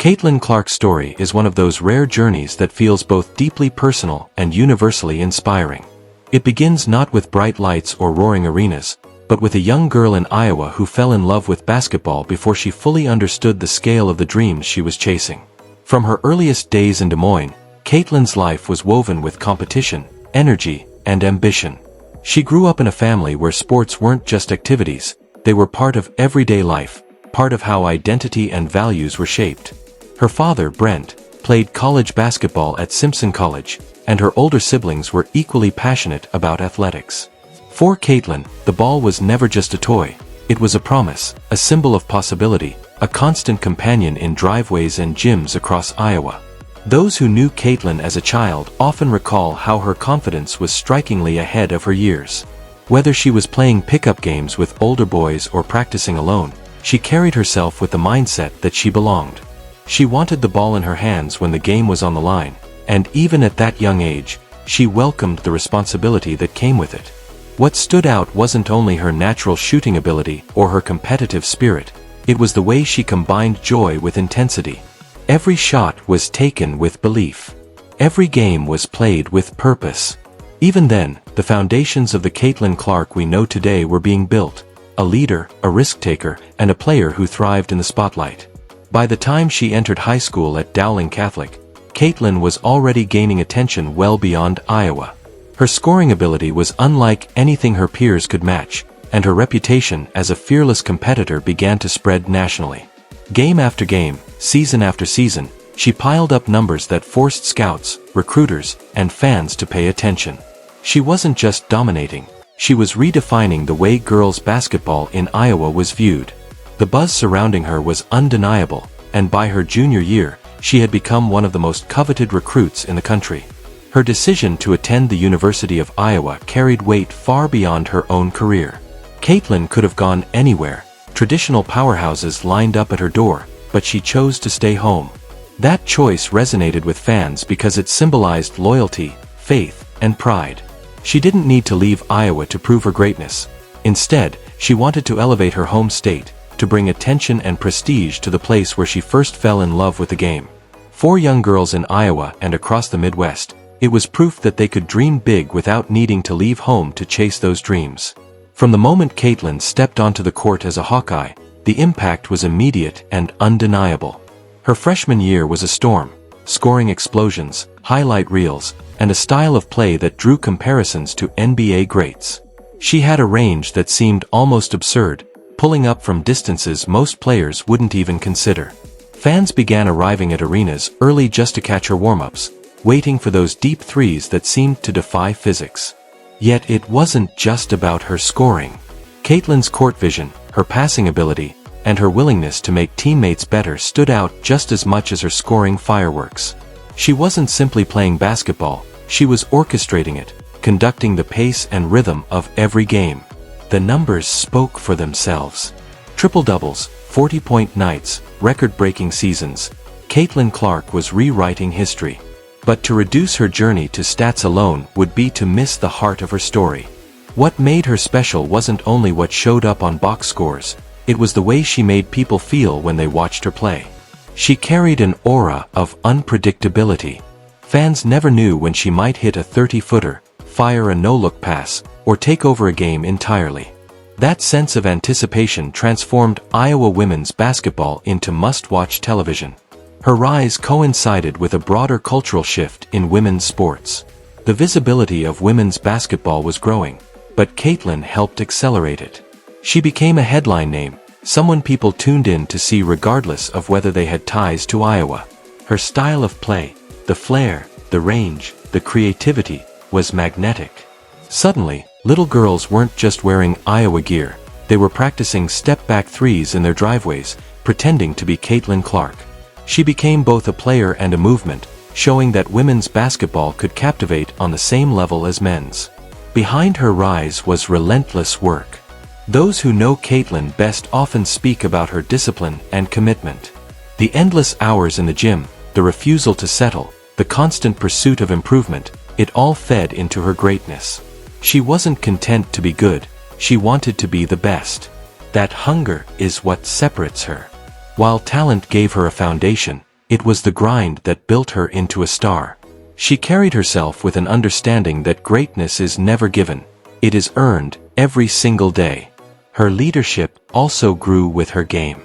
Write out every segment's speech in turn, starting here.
Caitlin Clark's story is one of those rare journeys that feels both deeply personal and universally inspiring. It begins not with bright lights or roaring arenas, but with a young girl in Iowa who fell in love with basketball before she fully understood the scale of the dreams she was chasing. From her earliest days in Des Moines, Caitlin's life was woven with competition, energy, and ambition. She grew up in a family where sports weren't just activities, they were part of everyday life, part of how identity and values were shaped. Her father, Brent, played college basketball at Simpson College, and her older siblings were equally passionate about athletics. For Caitlin, the ball was never just a toy. It was a promise, a symbol of possibility, a constant companion in driveways and gyms across Iowa. Those who knew Caitlin as a child often recall how her confidence was strikingly ahead of her years. Whether she was playing pickup games with older boys or practicing alone, she carried herself with the mindset that she belonged. She wanted the ball in her hands when the game was on the line, and even at that young age, she welcomed the responsibility that came with it. What stood out wasn't only her natural shooting ability or her competitive spirit, it was the way she combined joy with intensity. Every shot was taken with belief. Every game was played with purpose. Even then, the foundations of the Caitlin Clark we know today were being built: a leader, a risk-taker, and a player who thrived in the spotlight. By the time she entered high school at Dowling Catholic, Caitlin was already gaining attention well beyond Iowa. Her scoring ability was unlike anything her peers could match, and her reputation as a fearless competitor began to spread nationally. Game after game, season after season, she piled up numbers that forced scouts, recruiters, and fans to pay attention. She wasn't just dominating, she was redefining the way girls' basketball in Iowa was viewed. The buzz surrounding her was undeniable, and by her junior year, she had become one of the most coveted recruits in the country. Her decision to attend the University of Iowa carried weight far beyond her own career. Caitlin could have gone anywhere. Traditional powerhouses lined up at her door, but she chose to stay home. That choice resonated with fans because it symbolized loyalty, faith, and pride. She didn't need to leave Iowa to prove her greatness. Instead, she wanted to elevate her home state, to bring attention and prestige to the place where she first fell in love with the game. For young girls in Iowa and across the Midwest, it was proof that they could dream big without needing to leave home to chase those dreams. From the moment Caitlin stepped onto the court as a Hawkeye, the impact was immediate and undeniable. Her freshman year was a storm, scoring explosions, highlight reels, and a style of play that drew comparisons to NBA greats. She had a range that seemed almost absurd, pulling up from distances most players wouldn't even consider. Fans began arriving at arenas early just to catch her warm-ups, waiting for those deep threes that seemed to defy physics. Yet it wasn't just about her scoring. Caitlin's court vision, her passing ability, and her willingness to make teammates better stood out just as much as her scoring fireworks. She wasn't simply playing basketball, she was orchestrating it, conducting the pace and rhythm of every game. The numbers spoke for themselves. Triple-doubles, 40-point nights, record-breaking seasons. Caitlin Clark was rewriting history. But to reduce her journey to stats alone would be to miss the heart of her story. What made her special wasn't only what showed up on box scores, it was the way she made people feel when they watched her play. She carried an aura of unpredictability. Fans never knew when she might hit a 30-footer, fire a no-look pass, or take over a game entirely. That sense of anticipation transformed Iowa women's basketball into must-watch television. Her rise coincided with a broader cultural shift in women's sports. The visibility of women's basketball was growing, but Caitlin helped accelerate it. She became a headline name, someone people tuned in to see regardless of whether they had ties to Iowa. Her style of play, the flair, the range, the creativity, was magnetic. Suddenly, little girls weren't just wearing Iowa gear, they were practicing step-back threes in their driveways, pretending to be Caitlin Clark. She became both a player and a movement, showing that women's basketball could captivate on the same level as men's. Behind her rise was relentless work. Those who know Caitlin best often speak about her discipline and commitment. The endless hours in the gym, the refusal to settle, the constant pursuit of improvement, it all fed into her greatness. She wasn't content to be good, she wanted to be the best. That hunger is what separates her. While talent gave her a foundation, It was the grind that built her into a star. She carried herself with an understanding that greatness is never given. It is earned every single day. Her leadership also grew with her game.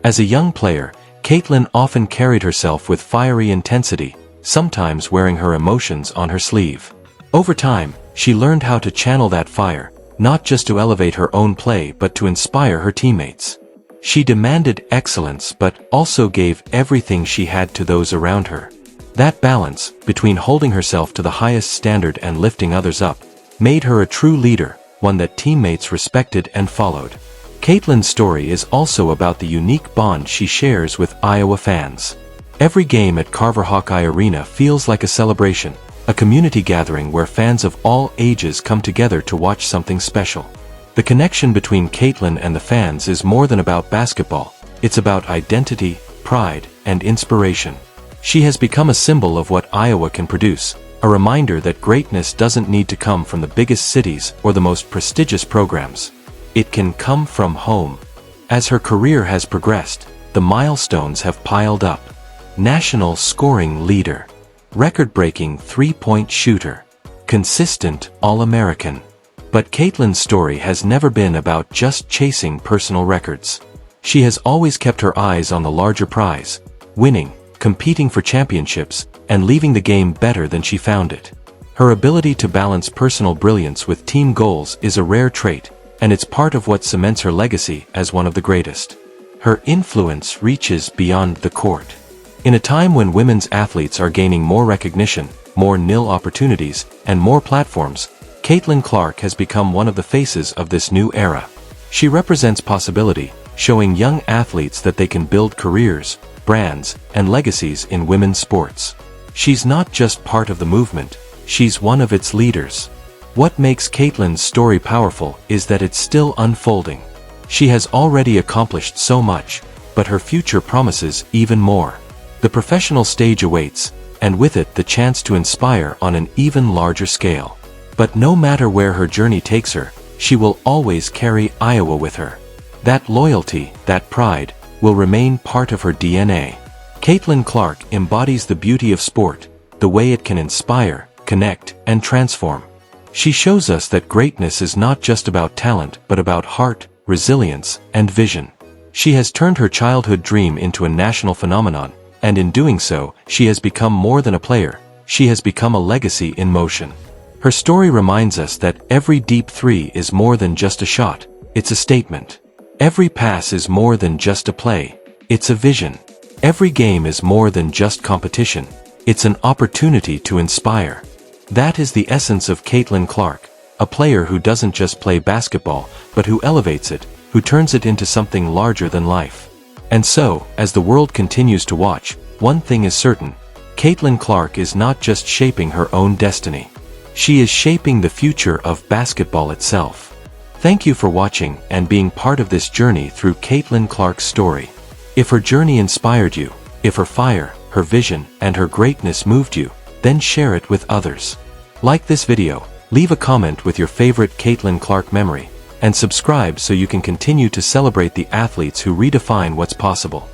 As a young player, Caitlin often carried herself with fiery intensity, sometimes wearing her emotions on her sleeve. Over time, she learned how to channel that fire, not just to elevate her own play but to inspire her teammates. She demanded excellence but also gave everything she had to those around her. That balance, between holding herself to the highest standard and lifting others up, made her a true leader, one that teammates respected and followed. Caitlin's story is also about the unique bond she shares with Iowa fans. Every game at Carver Hawkeye Arena feels like a celebration, a community gathering where fans of all ages come together to watch something special. The connection between Caitlin and the fans is more than about basketball. It's about identity, pride, and inspiration. She has become a symbol of what Iowa can produce, a reminder that greatness doesn't need to come from the biggest cities or the most prestigious programs. It can come from home. As her career has progressed, the milestones have piled up. National scoring leader, record-breaking three-point shooter, consistent All-American. But Caitlin's story has never been about just chasing personal records. She has always kept her eyes on the larger prize, winning, competing for championships, and leaving the game better than she found it. Her ability to balance personal brilliance with team goals is a rare trait, and it's part of what cements her legacy as one of the greatest. Her influence reaches beyond the court. In a time when women's athletes are gaining more recognition, more nil opportunities, and more platforms, Caitlin Clark has become one of the faces of this new era. She represents possibility, showing young athletes that they can build careers, brands, and legacies in women's sports. She's not just part of the movement, she's one of its leaders. What makes Caitlin's story powerful is that it's still unfolding. She has already accomplished so much, but her future promises even more. The professional stage awaits, and with it the chance to inspire on an even larger scale. But no matter where her journey takes her, she will always carry Iowa with her. That loyalty, that pride, will remain part of her DNA. Caitlin Clark embodies the beauty of sport, the way it can inspire, connect, and transform. She shows us that greatness is not just about talent but about heart, resilience, and vision. She has turned her childhood dream into a national phenomenon, and in doing so, she has become more than a player. She has become a legacy in motion. Her story reminds us that every deep three is more than just a shot, it's a statement. Every pass is more than just a play, it's a vision. Every game is more than just competition, it's an opportunity to inspire. That is the essence of Caitlin Clark, a player who doesn't just play basketball, but who elevates it, who turns it into something larger than life. And so, as the world continues to watch, one thing is certain: Caitlin Clark is not just shaping her own destiny. She is shaping the future of basketball itself. Thank you for watching and being part of this journey through Caitlin Clark's story. If her journey inspired you, if her fire, her vision, and her greatness moved you, then share it with others. Like this video, leave a comment with your favorite Caitlin Clark memory, and subscribe so you can continue to celebrate the athletes who redefine what's possible.